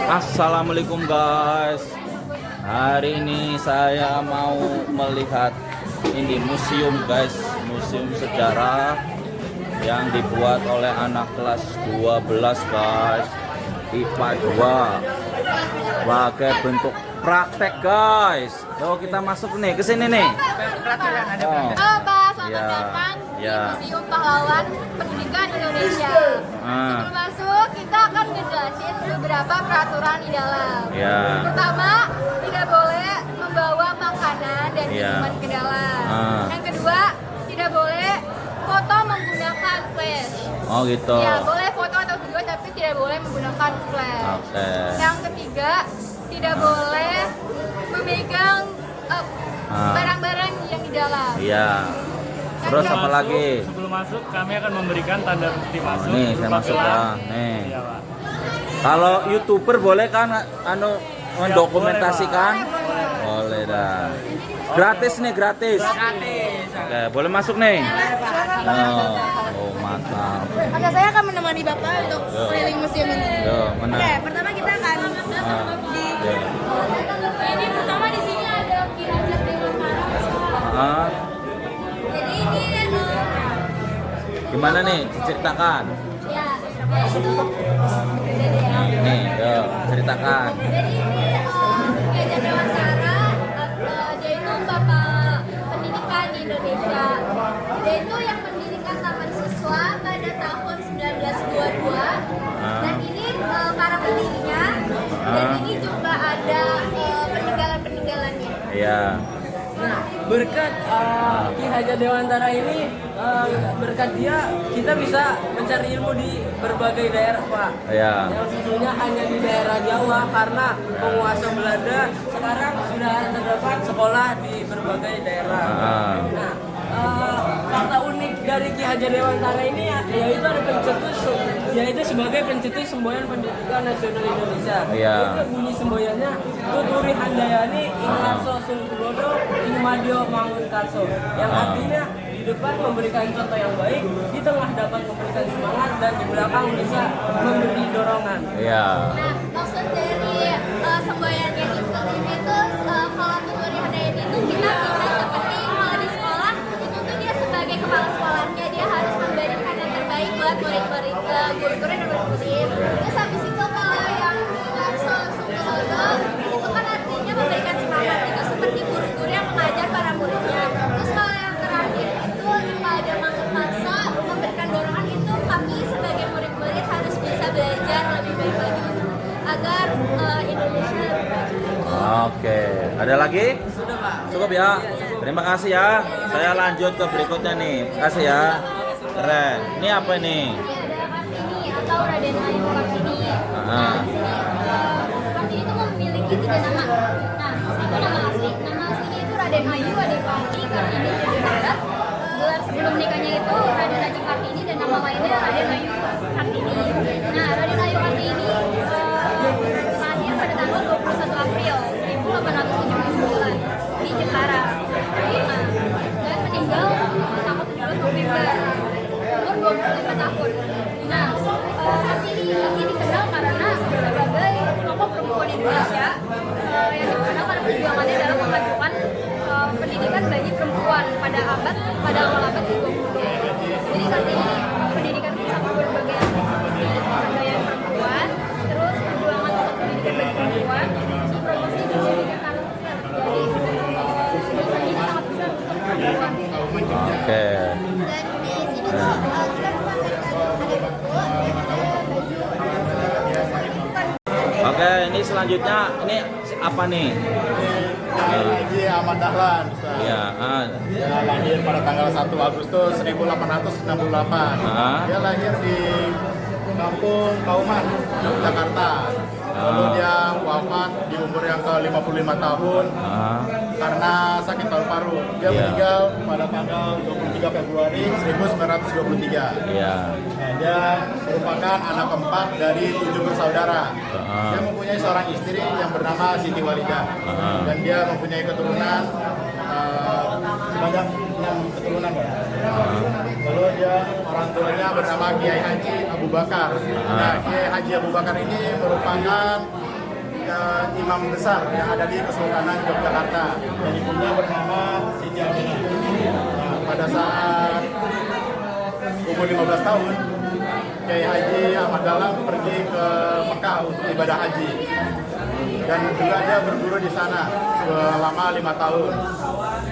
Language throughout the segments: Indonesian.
Assalamualaikum guys. Hari ini saya mau melihat ini museum guys, museum sejarah yang dibuat oleh anak kelas 12 guys, IPA 2, sebagai bentuk praktek guys. Yuk kita masuk nih ke sini nih. Halo Pak, selamat datang di Museum Pahlawan Pendidikan Indonesia. Sebelum masuk, kita akan ngejelasin beberapa peraturan di dalam. Pertama, tidak boleh membawa makanan dan minuman ke dalam. Yang kedua, tidak boleh foto menggunakan flash. Oh gitu. Ya, boleh foto atau video tapi tidak boleh menggunakan flash. Yang ketiga, tidak boleh memegang barang-barang yang di dalam. Iya. Terus apa lagi? Sebelum masuk kami akan memberikan tanda bukti masuk. Nih saya masuk ya. Nih. Kalau YouTuber boleh kan mendokumentasikan? Boleh dah. Gratis nih, gratis. Oke, boleh masuk nih. Oh, mantap. Oke, saya akan menemani Bapak untuk keliling museum ini. Mana? Oke, pertama kita akan ini pertama di sini ada Ki Hajat Dewantara. Jadi ini Gimana nih? Diceritakan. ya. Nih, yuk, ceritakan. Jadi ini Ki Hajat Dewantara, dia itu bapak pendidikan di Indonesia. Dia itu yang mendirikan Taman Siswa pada tahun 1922. Dan ini para pendirinya. Dan ini juga ada peninggalan-peninggalannya. Iya. Nah, berkat Ki Hajat Dewantara ini, berkat dia kita bisa mencari ilmu di berbagai daerah, Pak. Iya. Yang dulunya hanya di daerah Jawa karena penguasa Belanda, sekarang sudah terdapat sekolah di berbagai daerah. Nah, fakta unik dari Ki Hajat Dewantara ini yaitu ada pencetus, yaitu sebagai pencetus semboyan pendidikan nasional Indonesia. Iya. Itu bunyi semboyannya Tuturi Handayani Ingkarso Sungkulodo Ingmadio Mangunkarso, yang artinya di depan memberikan contoh yang baik, di tengah dapat memberikan semangat, dan di belakang bisa memberi dorongan. Iya. Nah, maksud dari semboyannya itu kalau Tuturi Handayani itu kita bisa seperti kalau di sekolah itu tuh dia sebagai kepala sekolahnya dia harus memberikan yang terbaik buat murid-murid, guru-guru dan murid-murid. Terus habis itu kalau yang Ingkarso Sungkulodo itu kan artinya memberikan semangat, itu seperti guru-guru yang mengajar para muridnya. Terus kalau yang terakhir itu pada Mangunkarso memberikan dorongan, itu kami sebagai murid-murid harus bisa belajar lebih baik lagi agar Indonesia lebih baik. Oke. Ada lagi? Sudah, Pak. Cukup ya. Terima kasih ya. Saya lanjut ke berikutnya nih. Terima kasih ya. Keren. Ini apa ini? Ini ada Kartini atau Raden Ayu Kartini. Nah, di sini Kartini itu memiliki 3 nama. Nah, itu nama asli. Nama aslinya itu Raden Ayu Adipati Kartini Jayabarat. Gelar sebelum nikahnya itu Raden Ajeng Kartini dan nama lainnya Raden Ayu Kartini. Nah, Raden Ayu Kartini lahir pada tanggal 21 April 1879 di Jepara, Jepang, dan meninggal tanggal 17 November umur 25 tahun. Nah, Kartini ini dikenal karena sebagai tokoh perempuan Indonesia yang dikenal karena perjuangannya dalam memajukan pendidikan bagi perempuan pada awal abad ke-20. Jadi Kartini pendidikan sama berbagai aspek seperti pemberdayaan perempuan, terus perjuangan untuk pendidikan bagi perempuan, promosi dan pendidikan anak. Jadi ini sangat besar untuk perempuan. Oke. Dan di sini tuh kita memamerkan Oke, ini selanjutnya ini apa nih? Haji Ahmad Dahlan, Ustaz. Iya. Dia lahir pada tanggal 1 Agustus 1868. Dia lahir di Kampung Kauman, Jakarta. Lalu dia wafat di umur yang ke-55 tahun karena sakit paru-paru. Dia meninggal pada tanggal 23 Februari 1923. Iya. Nah, dia merupakan anak keempat dari 7 bersaudara. Dia mempunyai seorang istri yang bernama Siti Walidah. Dan dia mempunyai keturunan sebanyak 6 keturunan. Lalu dia orang tuanya bernama Kiai Haji Abu Bakar. Nah, Kiai Haji Abu Bakar ini merupakan imam besar yang ada di Kesultanan Yogyakarta. Dan ibunya bernama Siti Aminah. Nah, pada saat umur 15 tahun, Kiai Haji Ahmad Dahlan pergi ke Mekah untuk ibadah haji. Dan juga dia berguru di sana selama 5 tahun.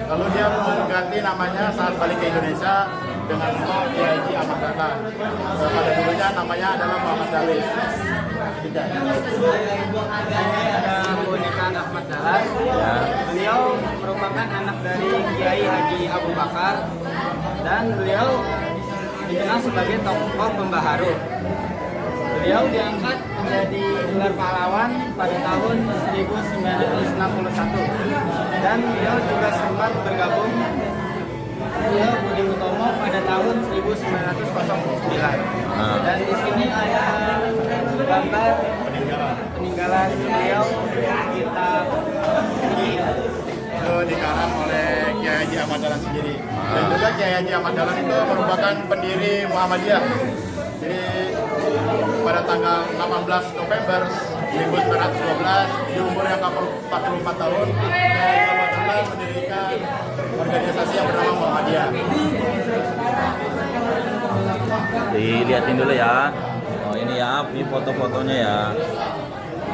Lalu dia mengganti namanya saat balik ke Indonesia dengan nama Kiai Haji Ahmad Dahlan. Pada dulunya namanya adalah Muhammad Dalis. Ada keunikan Ahmad Dahlan. Beliau merupakan anak dari Kiai Haji Abu Bakar dan beliau dikenal sebagai tokoh pembaharu. Beliau diangkat menjadi gelar pahlawan pada tahun 1961 dan beliau juga sempat bergabung beliau Budi Utomo pada tahun 1909. Dan di sini ada gambar peninggalan beliau kita Itu dikarang oleh Kiai Haji Ahmad Dahlan sendiri. Dan juga Kiai Haji Ahmad Dahlan itu merupakan pendiri Muhammadiyah. Jadi pada tanggal 18 November 1912 di umur yang 44 tahun, Kiai Haji Ahmad Dahlan mendirikan organisasi yang bernama Muhammadiyah. Dilihatin dulu ya. Oh ini ya, ini foto-fotonya ya.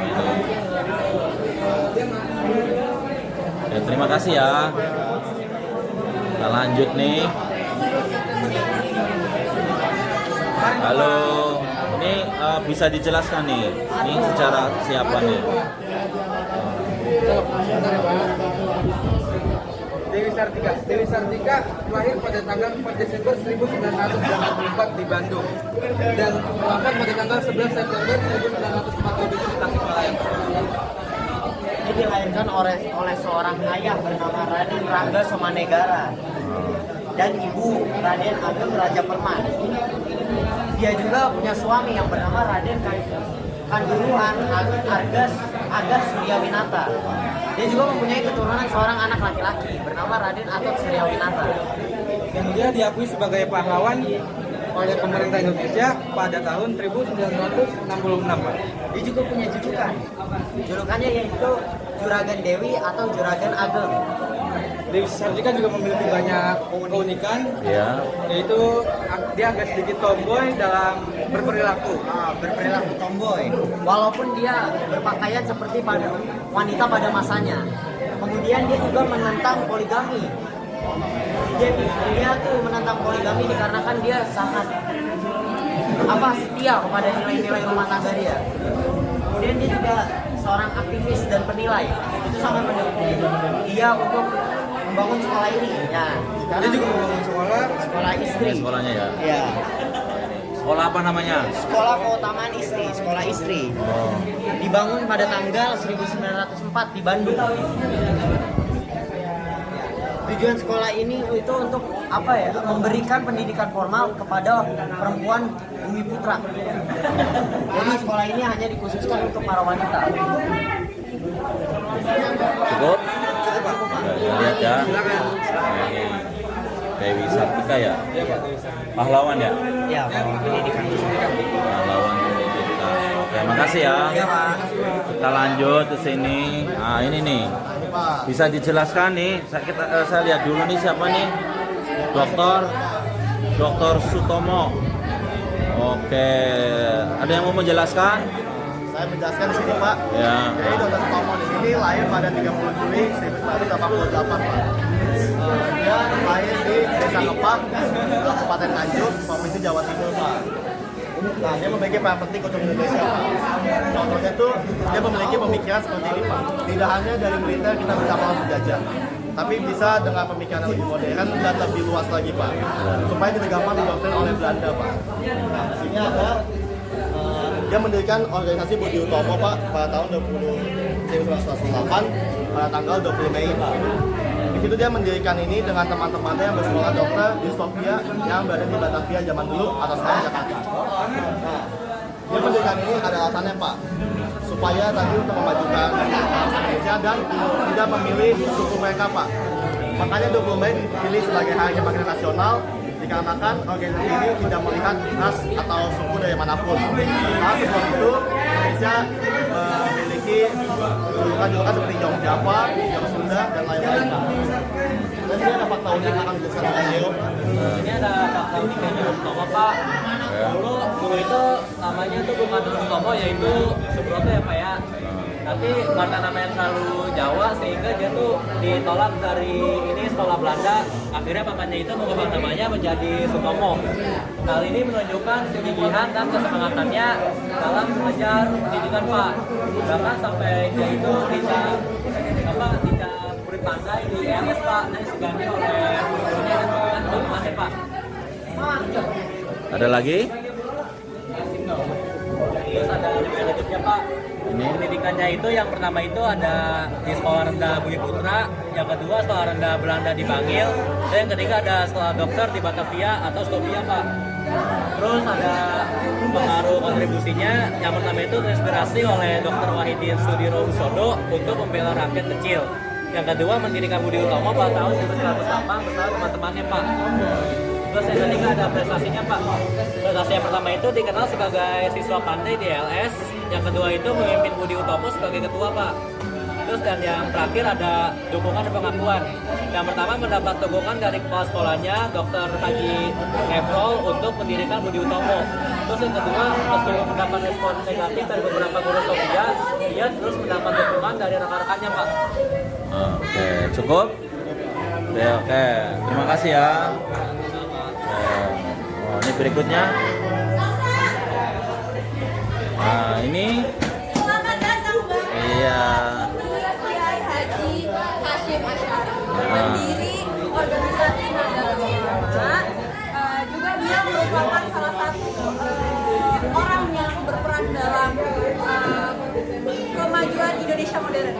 Ini. Ya, terima kasih ya. Kita lanjut nih. Halo, ini bisa dijelaskan nih, ini secara siapa nih? Dewi Sartika lahir pada tanggal 4 Desember 1984 di Bandung dan wafat pada tanggal 11 September 1947 di Tasikmalaya. Dia dilahirkan oleh seorang ayah bernama Raden Rangga Somanegara dan ibu Raden Ageng Raja Perman. Dia juga punya suami yang bernama Raden Kanduruhan Agas Suryawinata. Dia juga mempunyai keturunan seorang anak laki-laki bernama Raden Atot Suryawinata. Dan dia diakui sebagai pahlawan oleh pemerintah Indonesia pada tahun 1966. Dia juga punya julukannya yaitu Juragan Dewi atau Juragan Ageng. Dewi Sartika juga memiliki banyak keunikan, Ya. yaitu dia agak sedikit tomboy dalam berperilaku. Berperilaku tomboy, walaupun dia berpakaian seperti pada wanita pada masanya. Kemudian dia juga menentang poligami. Dia tuh menentang poligami dikarenakan dia sangat setia kepada nilai-nilai rumah tangga dia. Kemudian dia juga seorang aktivis dan penilai. Itu sangat mendukung dia untuk membangun sekolah ini. Ya, Dia juga membangun sekolah istri. Sekolahnya ya. Ya. Sekolah apa namanya? Sekolah Keutamaan Istri, sekolah istri. Oh. Dibangun pada tanggal 1904 di Bandung. Tujuan sekolah ini itu untuk memberikan pendidikan formal kepada perempuan bumi putra. Jadi sekolah ini hanya dikhususkan untuk para wanita. Cukup? Lihat ya. Ini Dewi Sartika ya. Pahlawan ya. Ya, pendidikan. Pahlawan pendidikan. Oke, makasih ya. Ya, Pak. Kita lanjut ke sini. Nah, ini nih. Bisa dijelaskan nih. Saya lihat dulu nih siapa nih? Dr. Sutomo. Oke. Ada yang mau menjelaskan? Saya menjelaskan di sini, Pak. Ya. Jadi Dr. Sutomo di sini lahir pada 30 Juli 1988, Pak. Dia lahir di Desa Kepah, Kabupaten Nganjuk, Provinsi Jawa Timur, Pak. Nah, dia memiliki peran penting untuk Indonesia, Pak. Contohnya itu, dia memiliki pemikiran seperti ini, Pak. Tidak hanya dari militer kita bisa melawan penjajah, tapi bisa dengan pemikiran yang lebih modern dan lebih luas lagi, Pak. Supaya tidak gampang didoktrin oleh Belanda, Pak. Nah, di sini ada dia mendirikan organisasi Budi Utomo, Pak, pada tahun 1908 pada tanggal 20 Mei, Pak. Di situ dia mendirikan ini dengan teman-temannya yang bersekolah dokter di Sofia yang berada di Batavia zaman dulu atau sekarang Jakarta. Nah, dia mendirikan ini ada alasannya, Pak, supaya tadi untuk memajukan bangsa Indonesia dan tidak memilih suku mereka, Pak. Makanya 20 Mei dipilih sebagai hari kebangkitan nasional dikarenakan organisasi ini tidak melihat ras atau suku dari manapun. Karena sebab itu Indonesia memiliki julukan-julukan seperti Jong Java, Jong Sunda, dan lain-lain. Dan ini ada fakta unik akan dijelaskan oleh Leo. Ini ada fakta uniknya Bung Tomo, Pak. Dulu itu namanya itu bukan Bung Tomo, yaitu Subroto ya Pak ya. Tapi karena namanya terlalu Jawa sehingga dia tuh ditolak dari ini sekolah Belanda. Akhirnya papanya itu mengubah namanya menjadi Sutomo. Hal ini menunjukkan kegigihan dan kesemangatannya dalam mengejar pendidikan Pak. Bahkan sampai dia itu tidak murid pandai di ELS Pak, dan diganti oleh gurunya dan teman-temannya Pak. Ada lagi? Terus ada lebih lanjutnya Pak. Ini Pendidikannya itu yang pertama itu ada di Sekolah Rendah Bumi Putra, yang kedua Sekolah Rendah Belanda di Bangil, dan yang ketiga ada Sekolah Dokter di Batavia atau Stovia Pak. Terus ada pengaruh kontribusinya, yang pertama itu terinspirasi oleh Dr. Wahidin Sudiro Usodo untuk membela rakyat kecil. Yang kedua mendirikan Budi Utomo pada tahun 1908 bersama teman-temannya Pak. Terus yang ketiga ada prestasinya Pak. Prestasi yang pertama itu dikenal sebagai siswa pandai di LS. Yang kedua itu memimpin Budi Utomo sebagai ketua Pak. Terus dan yang terakhir ada dukungan dan pengakuan. Yang pertama mendapat dukungan dari kepala sekolahnya Dr. Haji Efrol untuk mendirikan Budi Utomo. Terus yang kedua meskipun mendapat respon negatif dari beberapa guru Sofia, dia terus mendapat dukungan dari rekan-rekannya Pak. Oke, cukup? Oke. Terima kasih ya. Oh, ini berikutnya. Nah, ini Selamat datang Bang. iya. Kiai Haji Hasyim Asy'ari, pendiri organisasi Nahdlatul Ulama. Juga dia merupakan salah satu orang yang berperan dalam kemajuan Indonesia modern.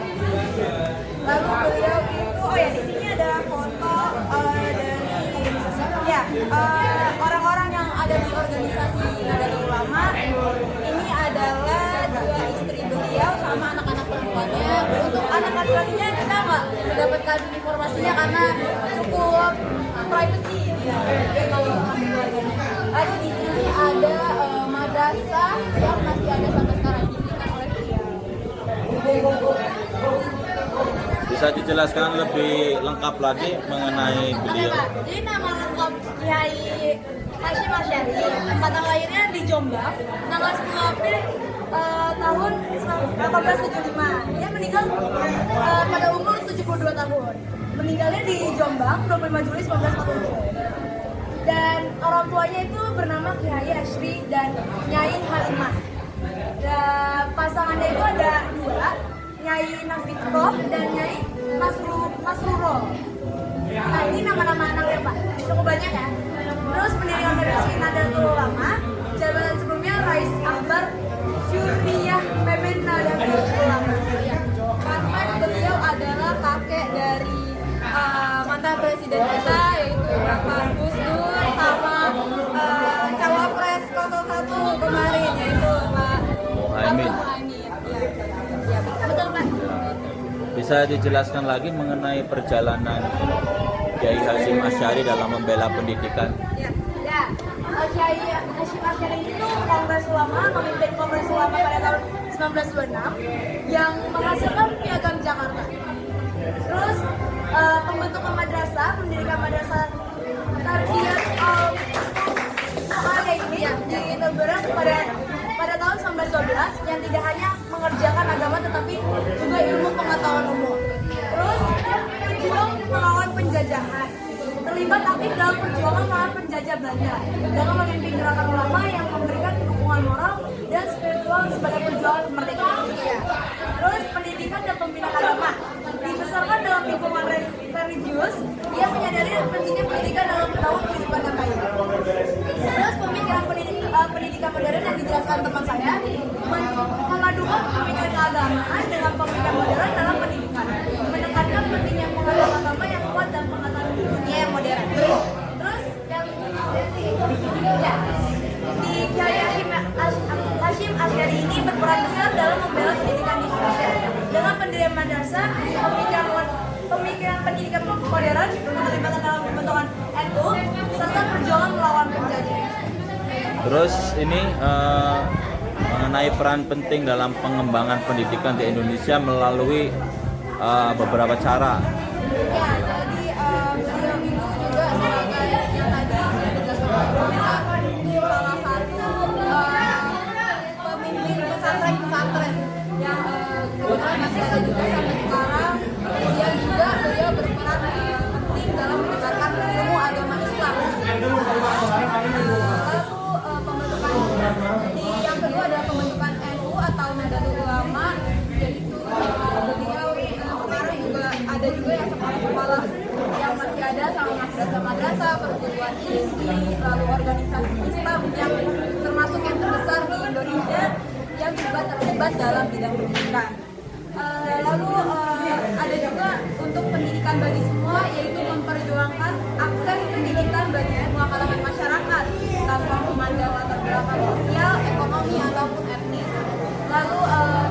Lalu beliau itu, oh ya di sini ada foto dari orang-orang yang ada di organisasi Nahdlatul Ulama. Ini adalah dua istri beliau sama anak-anak perempuannya. Untuk anak laki-lakinya kita nggak mendapatkan informasinya karena cukup privacy dia. Lalu di sini ada madrasah yang masih ada sampai sekarang didirikan oleh beliau. Bisa dijelaskan lebih lengkap lagi mengenai beliau? Oke, Pak. Jadi nama lengkap Kiai Hasyim Asy'ari, tanggal lahirnya di Jombang, tanggal 10 April tahun 1875. Dia meninggal pada umur 72 tahun. Meninggalnya di Jombang 25 Juli 1947. Dan orang tuanya itu bernama Kiai Asy'ari dan Nyai Halimah. Dan pasangannya itu ada dua, Nyai Nafitro dan Nyai Masruro. Nah ini nama-nama anaknya Pak, cukup banyak ya. Terus pendiri organisasi Nahdlatul Ulama, jabatan sebelumnya Rais Akbar Syuriyah Pemimpin Nahdlatul Ulama. Fun fact, beliau adalah kakek dari mantan presiden kita, yaitu Bapak Gus Dur, sama cawapres 01 kemarin, yaitu Pak Muhaimin. Ya, betul Pak. Bisa dijelaskan lagi mengenai perjalanan Kiai Hasyim Asy'ari dalam membela pendidikan? Ya. Kiai Hasyim Asy'ari itu Kongres Ulama, memimpin Kongres Ulama pada tahun 1926 yang menghasilkan Piagam Jakarta. Terus pembentukan madrasah, mendirikan madrasah Tarbiyat al ini di Tenggerang pada tahun 1912 yang tidak hanya mengerjakan agama tetapi juga ilmu pengetahuan umum. Terus berjuang melawan penjajahan, terlibat aktif dalam perjuangan melawan penjajah Belanda dengan memimpin gerakan ulama yang memberikan dukungan moral dan spiritual sebagai perjuangan kemerdekaan Indonesia. Terus pendidikan dan pembinaan agama dibesarkan dalam lingkungan religius. Dia menyadari pentingnya pendidikan dalam tahun kehidupan yang baik. Terus pemikiran pendidikan modern yang dijelaskan teman saya memadukan pemikiran keagamaan dengan pemikiran modern dalam pendidikan, menekankan pentingnya pengetahuan agama yang kuat dan pengetahuan dunia yang modern. Terus yang ya, di Kiai Hasyim Asy'ari ini berperan besar dalam membela pendidikan di Indonesia dengan pendirian madrasah, pemikiran pendidikan modern, keterlibatan dalam pembentukan NU, serta perjuangan Terus ini mengenai peran penting dalam pengembangan pendidikan di Indonesia melalui beberapa cara. Ya, jadi beliau itu juga sebagai yang tadi sudah dijelaskan salah satu pemimpin pesantren-pesantren yang kebetulan masih ada juga sampai sekarang. Kemudian juga beliau berperan penting dalam menyebarkan ilmu agama Islam. Lalu pembentukan yang kedua adalah pembentukan NU atau Nahdlatul Ulama, yaitu beliau sekarang juga ada juga yang sekolah-sekolah yang masih ada sama madrasah-madrasah, perguruan tinggi, lalu organisasi Islam yang termasuk yang terbesar di Indonesia yang juga terlibat dalam bidang pendidikan. Lalu ada juga untuk pendidikan bagi semua, yaitu memperjuangkan akses pendidikan bagi semua kalangan masyarakat tanpa memandang latar belakang sosial, ekonomi ataupun etnis. Lalu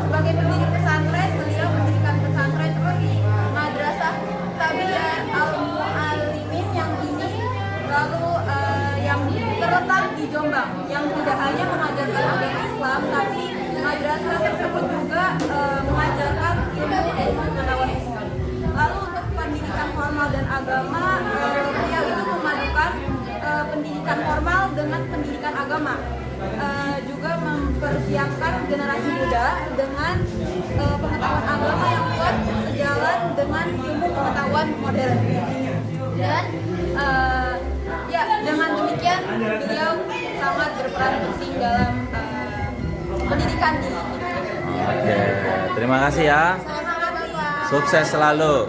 sebagai pendiri pesantren, beliau mendirikan pesantren seperti Madrasah Tabiyah Al-Mu'allimin yang ini, lalu yang terletak di Jombang, yang tidak hanya mengajarkan agama Islam, tapi madrasah tersebut juga mengajarkan ilmu pengetahuan Islam. Lalu untuk pendidikan formal dan agama, beliau itu memadukan pendidikan formal dengan pendidikan agama. Juga mempersiapkan generasi muda dengan pengetahuan agama yang kuat sejalan dengan ilmu pengetahuan modern. Dan ya, dengan demikian beliau sangat berperan penting dalam pendidikan di Indonesia. Oke, terima kasih ya. Sukses selalu.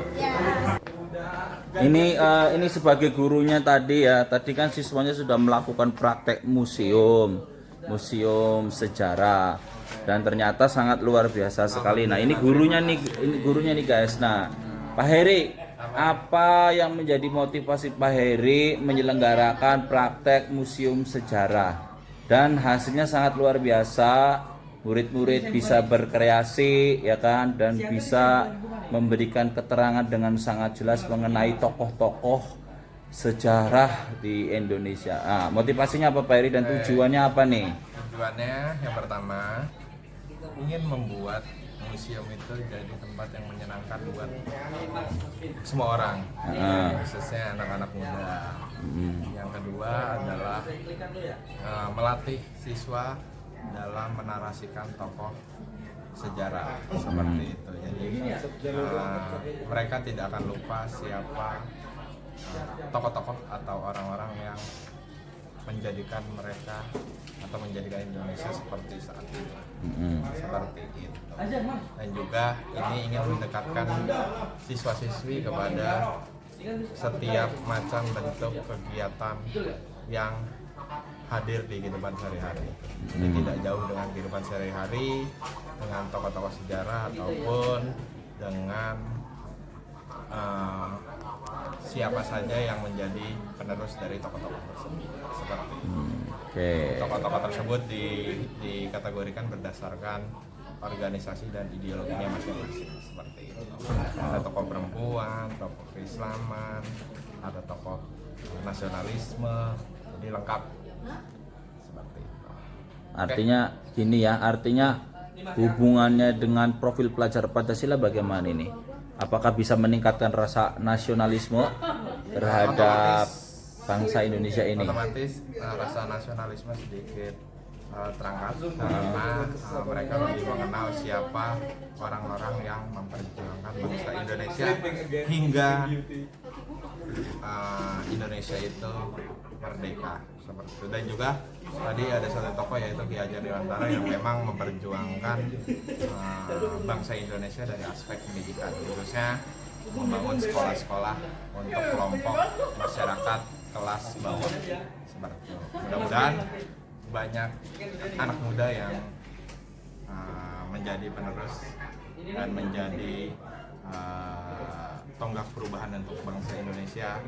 Ini sebagai gurunya tadi ya. Tadi kan siswanya sudah melakukan praktek museum sejarah dan ternyata sangat luar biasa sekali. Nah, ini gurunya nih guys. Nah, Pak Heri, apa yang menjadi motivasi Pak Heri menyelenggarakan praktek museum sejarah? Dan hasilnya sangat luar biasa. Murid-murid bisa berkreasi ya kan, dan bisa memberikan keterangan dengan sangat jelas mengenai tokoh-tokoh sejarah di Indonesia. Motivasinya apa Pak Heri dan tujuannya apa nih? Tujuannya yang pertama ingin membuat museum itu jadi tempat yang menyenangkan buat semua orang, khususnya anak-anak muda. Yang kedua adalah melatih siswa dalam menarasikan tokoh sejarah seperti itu. Jadi mereka tidak akan lupa siapa tokoh-tokoh atau orang-orang yang menjadikan mereka atau menjadikan Indonesia seperti saat ini. Seperti itu. Dan juga ini ingin mendekatkan siswa-siswi kepada setiap macam bentuk kegiatan yang hadir di kehidupan sehari-hari. Jadi tidak jauh dengan kehidupan sehari-hari, dengan tokoh-tokoh sejarah ataupun dengan siapa saja yang menjadi penerus dari tokoh-tokoh tersebut. Seperti itu. Tokoh-tokoh tersebut dikategorikan berdasarkan organisasi dan ideologinya masing-masing, seperti itu. Ada tokoh perempuan, tokoh keislaman, ada tokoh nasionalisme, jadi lengkap. Seperti itu. Artinya gini ya, artinya hubungannya dengan profil pelajar Pancasila bagaimana ini? Apakah bisa meningkatkan rasa nasionalisme terhadap bangsa Indonesia ini? Otomatis rasa nasionalisme sedikit terangkat karena mereka lebih mengenal siapa orang-orang yang memperjuangkan bangsa Indonesia hingga Indonesia itu merdeka, seperti itu. Dan juga tadi ada satu tokoh yaitu Ki Hajar Dewantara yang memang memperjuangkan bangsa Indonesia dari aspek pendidikan, khususnya membangun sekolah-sekolah untuk kelompok masyarakat kelas bawah, seperti itu. Mudah-mudahan banyak anak muda yang menjadi penerus dan menjadi tonggak perubahan untuk bangsa Indonesia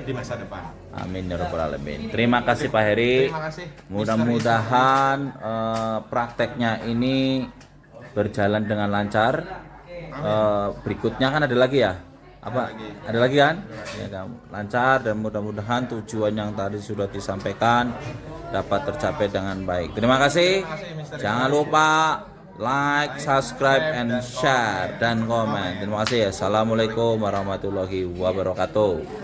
di masa depan. Amin ya rabbal alamin. Terima kasih Pak Heri. Terima kasih. Mudah-mudahan prakteknya ini berjalan dengan lancar. Berikutnya kan ada lagi ya? Ada lagi kan? Ya, lancar, dan mudah-mudahan tujuan yang tadi sudah disampaikan dapat tercapai dengan baik. Terima kasih. Jangan lupa like, subscribe, and share dan komen. Terima kasih. Assalamualaikum warahmatullahi wabarakatuh.